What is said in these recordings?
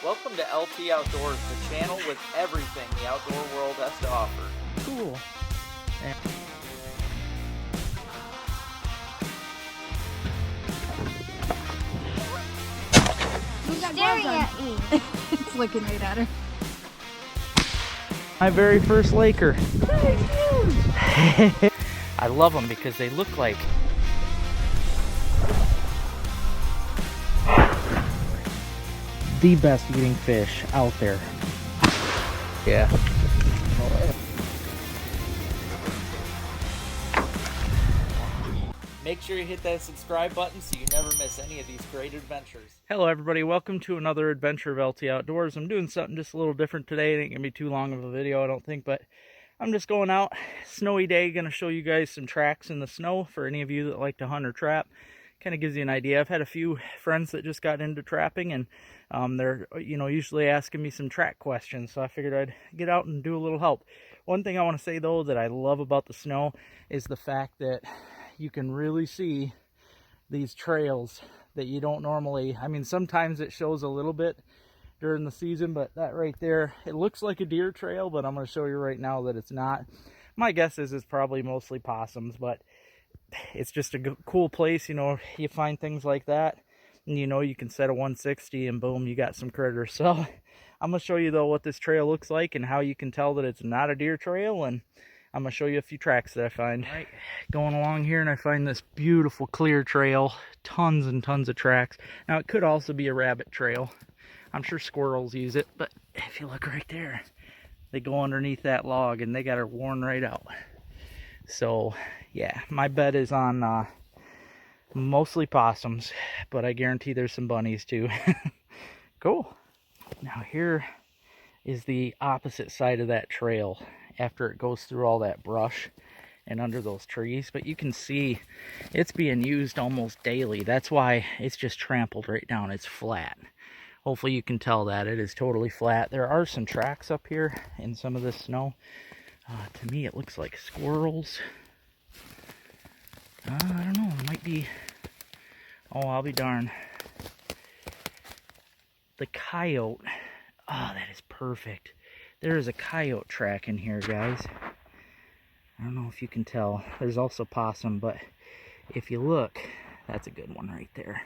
Welcome to LT Outdoors, the channel with everything the outdoor world has to offer. Cool. And Who's staring at me? It's looking right at her. my very first Laker. I love them because they look like the best eating fish out there. Yeah. Make sure you hit that subscribe button so you never miss any of these great adventures. Hello everybody, welcome to another adventure of LT Outdoors. I'm doing something just a little different today. It ain't gonna be too long of a video, I don't think, but I'm just going out, snowy day, gonna show you guys some tracks in the snow for any of you that like to hunt or trap. Kind of gives you an idea. I've had a few friends that just got into trapping, and they're usually asking me some track questions, so I figured I'd get out and do a little help. One thing I want to say though that I love about the snow is the fact that you can really see these trails that you don't normally. I mean, sometimes it shows a little bit during the season, but that right there, it looks like a deer trail, but I'm going to show you right now that it's not. My guess is it's probably mostly possums, but it's just a cool place. You find things like that, and you can set a 160 and boom, you got some critters. So I'm going to show you though what this trail looks like and how you can tell that it's not a deer trail, and I'm going to show you a few tracks that I find. All right, going along here, and I find this beautiful clear trail, tons and tons of tracks. Now it could also be a rabbit trail. I'm sure squirrels use it, but if you look right there, they go underneath that log and they got it worn right out. So yeah, my bet is on mostly possums, but I guarantee there's some bunnies too. Cool. Now here is the opposite side of that trail after it goes through all that brush and under those trees, but you can see it's being used almost daily. That's why it's just trampled right down. It's flat. Hopefully you can tell that it is totally flat. There are some tracks up here in some of this snow. To me it looks like squirrels. I don't know, it might be, oh, I'll be darned, the coyote. Oh, that is perfect. There is a coyote track in here, guys. I don't know if you can tell. There's also possum, but if you look, that's a good one right there.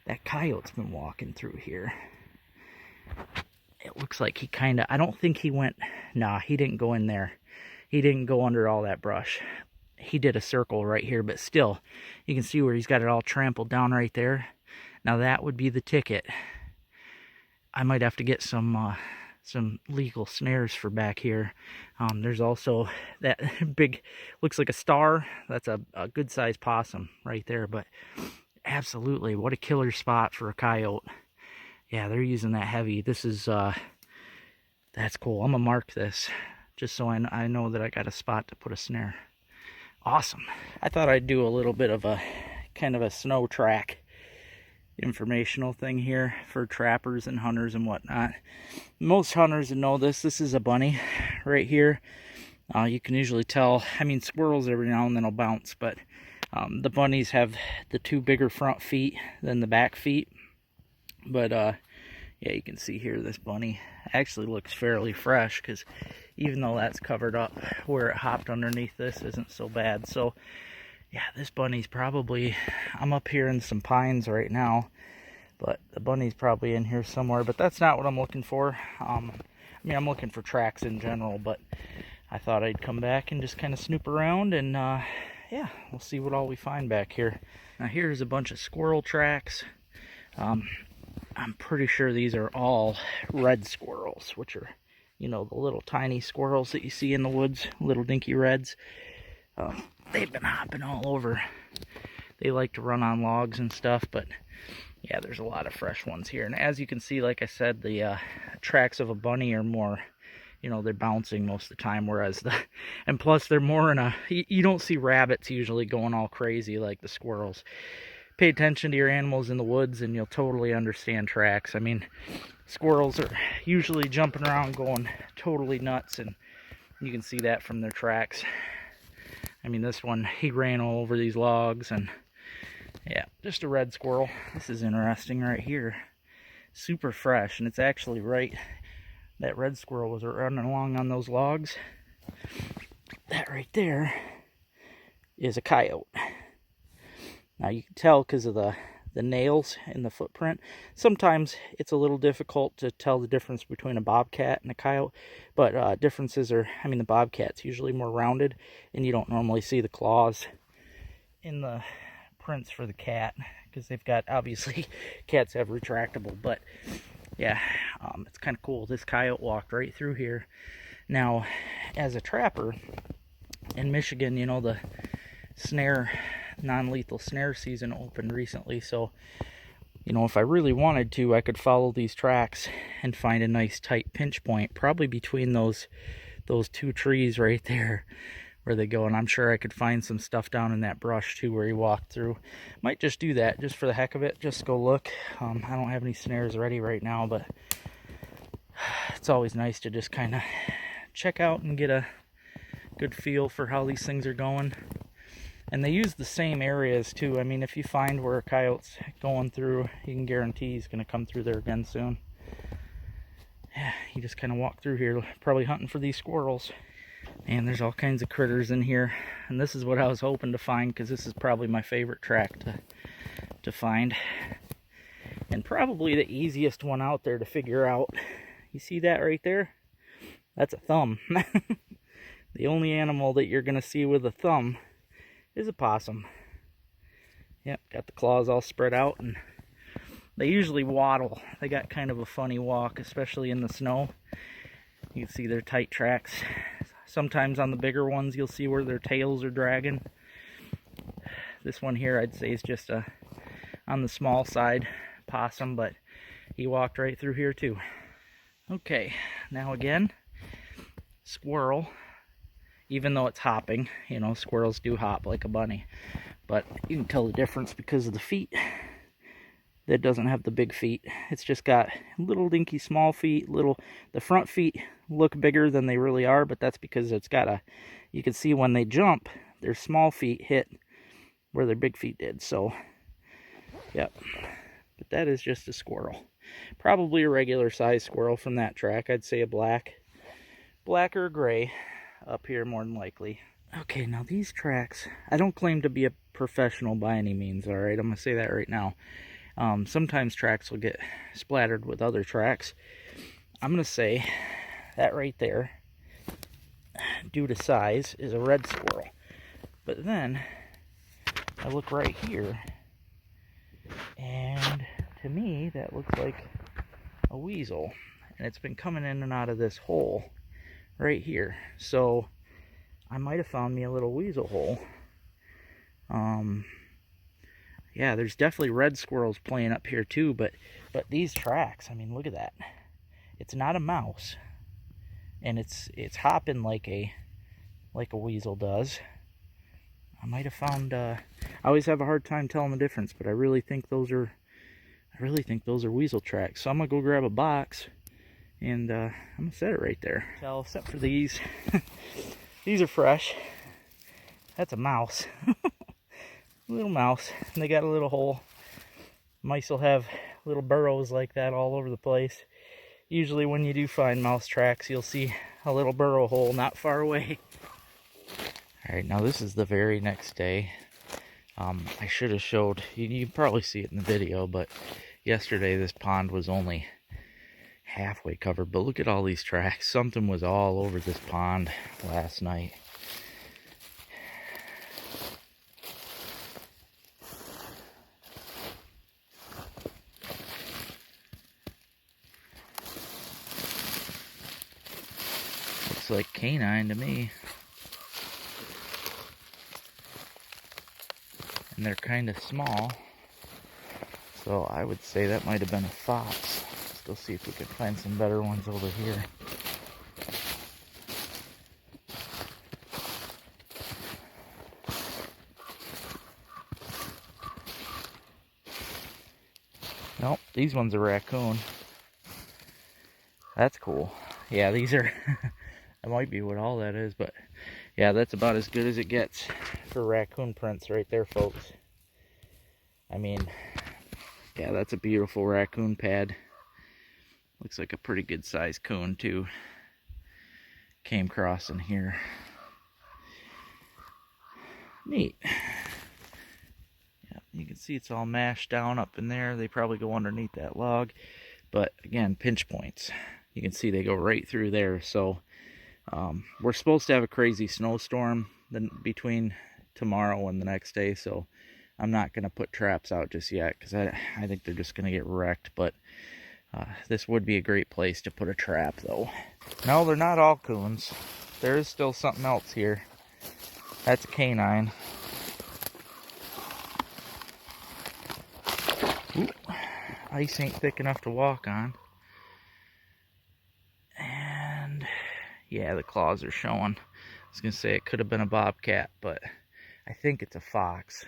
That coyote's been walking through here. It looks like he kind of, I don't think he went, nah, he didn't go in there. He didn't go under all that brush. He did a circle right here, but still, you can see where he's got it all trampled down right there. Now that would be the ticket. I might have to get some legal snares for back here. There's also that big, looks like a star. That's a good sized possum right there, but absolutely, what a killer spot for a coyote. Yeah, they're using that heavy. This is, that's cool. I'm gonna mark this just so I know that I got a spot to put a snare. Awesome. I thought I'd do a little bit of a kind of a snow track informational thing here for trappers and hunters and whatnot. Most hunters would know this. This is a bunny right here. You can usually tell. I mean, squirrels every now and then will bounce, but the bunnies have the two bigger front feet than the back feet. But yeah, you can see here this bunny actually looks fairly fresh, because even though that's covered up, where it hopped underneath this isn't so bad. So yeah, this bunny's probably, I'm up here in some pines right now, but the bunny's probably in here somewhere, but that's not what I'm looking for. I mean, I'm looking for tracks in general, but I thought I'd come back and just kind of snoop around, and yeah, we'll see what all we find back here. Now here's a bunch of squirrel tracks. I'm pretty sure these are all red squirrels, which are, the little tiny squirrels that you see in the woods, little dinky reds. They've been hopping all over. They like to run on logs and stuff, but yeah, there's a lot of fresh ones here. And as you can see, like I said, the tracks of a bunny are more, they're bouncing most of the time, whereas and plus they're more in a, you don't see rabbits usually going all crazy like the squirrels. Pay attention to your animals in the woods and you'll totally understand tracks. I mean, squirrels are usually jumping around going totally nuts, and you can see that from their tracks. I mean, this one, he ran all over these logs, and yeah, just a red squirrel. This is interesting right here. super fresh, and it's actually right. That red squirrel was running along on those logs. That right there is a coyote. Now you can tell because of the nails in the footprint. Sometimes it's a little difficult to tell the difference between a bobcat and a coyote, but differences are, I mean, the bobcat's usually more rounded, and you don't normally see the claws in the prints for the cat, because they've got, obviously, cats have retractable, but yeah, it's kind of cool. This coyote walked right through here. Now, as a trapper in Michigan, you know, the non-lethal snare season opened recently, so you know, if I really wanted to, I could follow these tracks and find a nice tight pinch point, probably between those two trees right there where they go. And I'm sure I could find some stuff down in that brush too where he walked through. Might just do that just for the heck of it, just go look. I don't have any snares ready right now, but it's always nice to just kind of check out and get a good feel for how these things are going. And they use the same areas too. I mean, if you find where a coyote's going through, you can guarantee he's going to come through there again soon. Yeah, you just kind of walk through here, probably hunting for these squirrels. And there's all kinds of critters in here. And this is what I was hoping to find, because this is probably my favorite track to find. And probably the easiest one out there to figure out. You see that right there? That's a thumb. The only animal that you're going to see with a thumb is a possum. Yep, got the claws all spread out, and they usually waddle. They got kind of a funny walk, especially in the snow. You can see their tight tracks. Sometimes on the bigger ones, you'll see where their tails are dragging. This one here, I'd say, is just on the small side possum, but he walked right through here too. Okay, now again, squirrel. Even though it's hopping, you know, squirrels do hop like a bunny. But you can tell the difference because of the feet. That doesn't have the big feet. It's just got little dinky small feet. The front feet look bigger than they really are, but that's because it's got you can see when they jump, their small feet hit where their big feet did. So, yep. But that is just a squirrel. Probably a regular size squirrel from that track. I'd say a black or gray. Up here more than likely. Okay, now these tracks, I don't claim to be a professional by any means, alright? I'm going to say that right now. Sometimes tracks will get splattered with other tracks. I'm going to say that right there, due to size, is a red squirrel. But then, I look right here, and to me, that looks like a weasel. And it's been coming in and out of this hole right here. So I might have found me a little weasel hole. Yeah, there's definitely red squirrels playing up here too, but these tracks, I mean, look at that. It's not a mouse, and it's hopping like a weasel does. I might have found I always have a hard time telling the difference, but I really think those are weasel tracks. So I'm gonna go grab a box, and I'm gonna set it right there. So, except for these, these are fresh. That's a mouse, little mouse. And they got a little hole. Mice will have little burrows like that all over the place. Usually, when you do find mouse tracks, you'll see a little burrow hole not far away. All right, now this is the very next day. I should have showed. You can probably see it in the video, but yesterday this pond was only halfway covered, but look at all these tracks. Something was all over this pond last night. Looks like canine to me. And they're kind of small, so I would say that might have been a fox. Let's go see if we can find some better ones over here. Nope, these ones are raccoon. That's cool. Yeah, these are, that might be what all that is, but yeah, that's about as good as it gets for raccoon prints right there, folks. I mean, yeah, that's a beautiful raccoon pad. Looks like a pretty good sized coon too. Came across in here. Neat. Yeah, you can see it's all mashed down up in there. They probably go underneath that log. But again, pinch points. You can see they go right through there. So we're supposed to have a crazy snowstorm between tomorrow and the next day. So I'm not going to put traps out just yet because I think they're just going to get wrecked. But this would be a great place to put a trap though. No, they're not all coons. There is still something else here. That's a canine. Ooh, ice ain't thick enough to walk on. And yeah, the claws are showing. I was gonna say it could have been a bobcat, but I think it's a fox.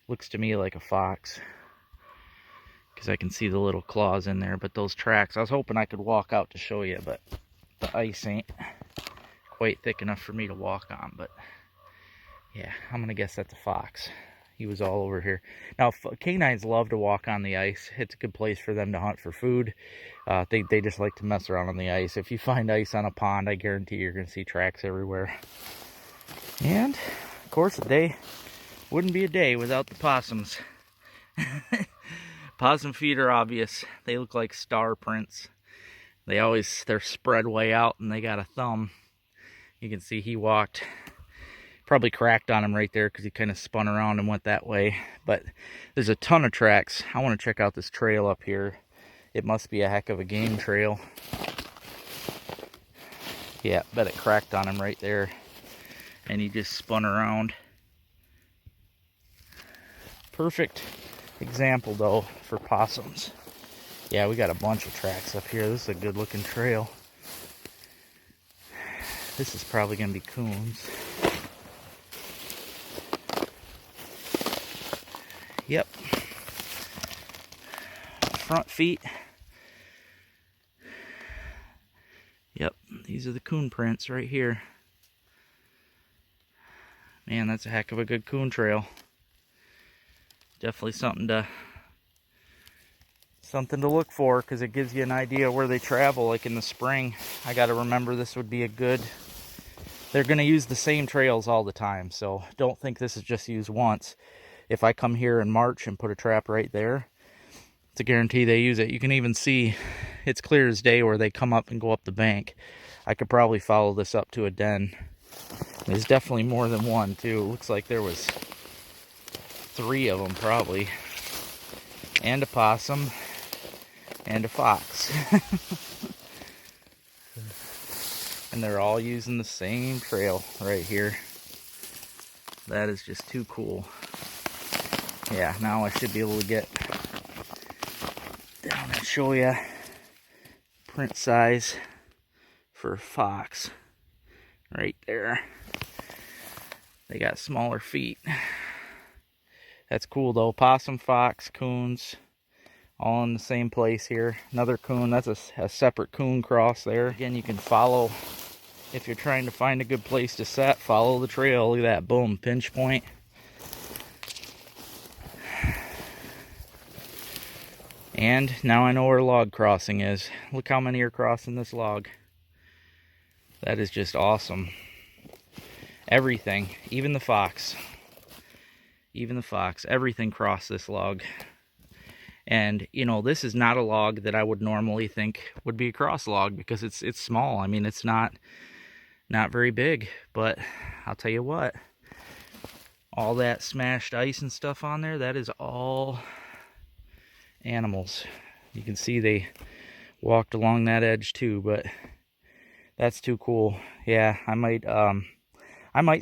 Looks to me like a fox, because I can see the little claws in there. But those tracks, I was hoping I could walk out to show you, but the ice ain't quite thick enough for me to walk on. But yeah, I'm gonna guess that's a fox. He was all over here. Now, canines love to walk on the ice. It's a good place for them to hunt for food. They just like to mess around on the ice. If you find ice on a pond, I guarantee you're gonna see tracks everywhere. And of course, the day wouldn't be a day without the possums. Possum feet are obvious. They look like star prints. They're spread way out and they got a thumb. You can see he walked, probably cracked on him right there because he kind of spun around and went that way. But there's a ton of tracks. I want to check out this trail up here. It must be a heck of a game trail. Yeah, bet it cracked on him right there. And he just spun around. Perfect example though for possums. Yeah, we got a bunch of tracks up here. This is a good looking trail. This is probably gonna be coons. Yep. Front feet. Yep, these are the coon prints right here. Man, that's a heck of a good coon trail. Definitely something to look for, because it gives you an idea where they travel. Like in the spring, I got to remember this would be a good. They're going to use the same trails all the time, so don't think this is just used once. If I come here in March and put a trap right there, it's a guarantee they use it. You can even see it's clear as day where they come up and go up the bank. I could probably follow this up to a den. There's definitely more than one too. It looks like there was 3 of them probably, and a possum and a fox. And they're all using the same trail right here. That is just too cool. Yeah, now I should be able to get down and show you print size for fox right there. They got smaller feet. That's cool though. Possum, fox, coons, all in the same place here. Another coon. That's a separate coon cross there. Again, you can follow, if you're trying to find a good place to set, follow the trail. Look at that. Boom. Pinch point. And now I know where log crossing is. Look how many are crossing this log. That is just awesome. Everything, even the fox. Even the fox, everything crossed this log. And, you know, this is not a log that I would normally think would be a cross log, because it's small. I mean, it's not very big. But I'll tell you what, all that smashed ice and stuff on there, that is all animals. You can see they walked along that edge too, but that's too cool. Yeah, I might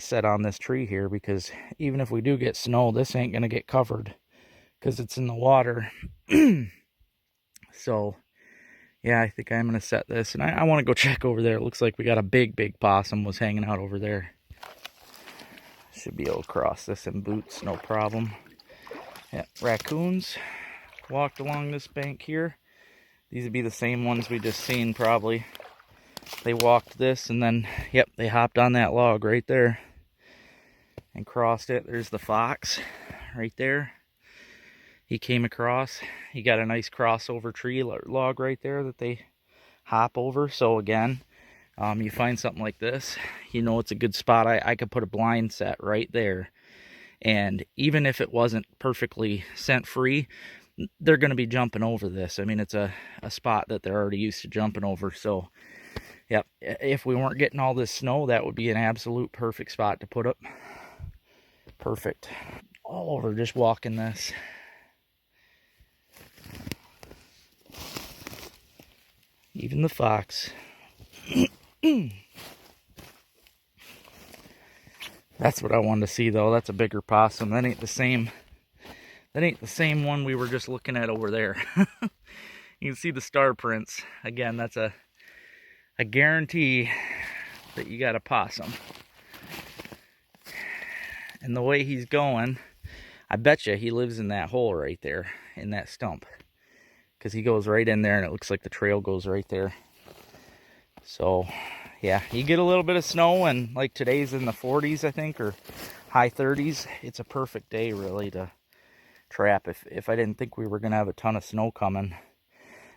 set on this tree here, because even if we do get snow, this ain't gonna get covered because it's in the water. So yeah, I think I'm gonna set this, and I want to go check over there. It looks like we got a big possum was hanging out over there. Should be able to cross this in boots, no problem. Yeah, raccoons walked along this bank here. These would be the same ones we just seen probably. They walked this, and then, yep, they hopped on that log right there and crossed it. There's the fox right there. he came across. He got a nice crossover tree log right there that they hop over. So again, you find something like this, you know it's a good spot. I could put a blind set right there, and even if it wasn't perfectly scent free, they're going to be jumping over this. I mean, it's a spot that they're already used to jumping over. So yep, if we weren't getting all this snow, that would be an absolute perfect spot to put up. Perfect. All over just walking this. Even the fox. That's what I wanted to see, though. That's a bigger possum. That ain't the same. That ain't the same one we were just looking at over there. You can see the star prints. Again, that's a guarantee that you got a possum. And the way he's going, I bet you he lives in that hole right there, in that stump. Because he goes right in there, and it looks like the trail goes right there. So, yeah, you get a little bit of snow, and like today's in the 40s, I think, or high 30s. It's a perfect day, really, to trap if I didn't think we were going to have a ton of snow coming.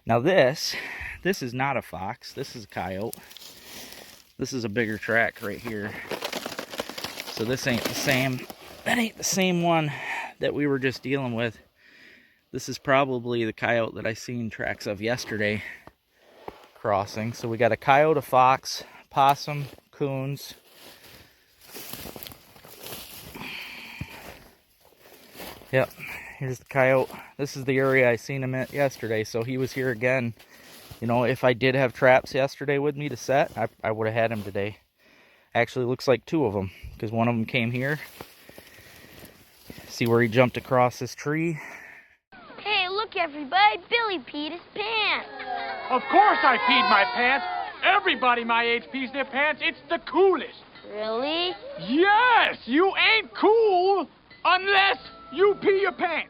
Now this is not a fox. This is a coyote. This is a bigger track right here. So this ain't the same. That ain't the same one that we were just dealing with. This is probably the coyote that I seen tracks of yesterday crossing. So we got a coyote, a fox, possum, coons. Yep, here's the coyote. This is the area I seen him at yesterday, so he was here again. You know, if I did have traps yesterday with me to set, I would have had him today. Actually, looks like two of them, because one of them came here. See where he jumped across this tree? Hey, look, everybody. Billy peed his pants. Of course I peed my pants. Everybody my age pees their pants. It's the coolest. Really? Yes, you ain't cool unless you pee your pants.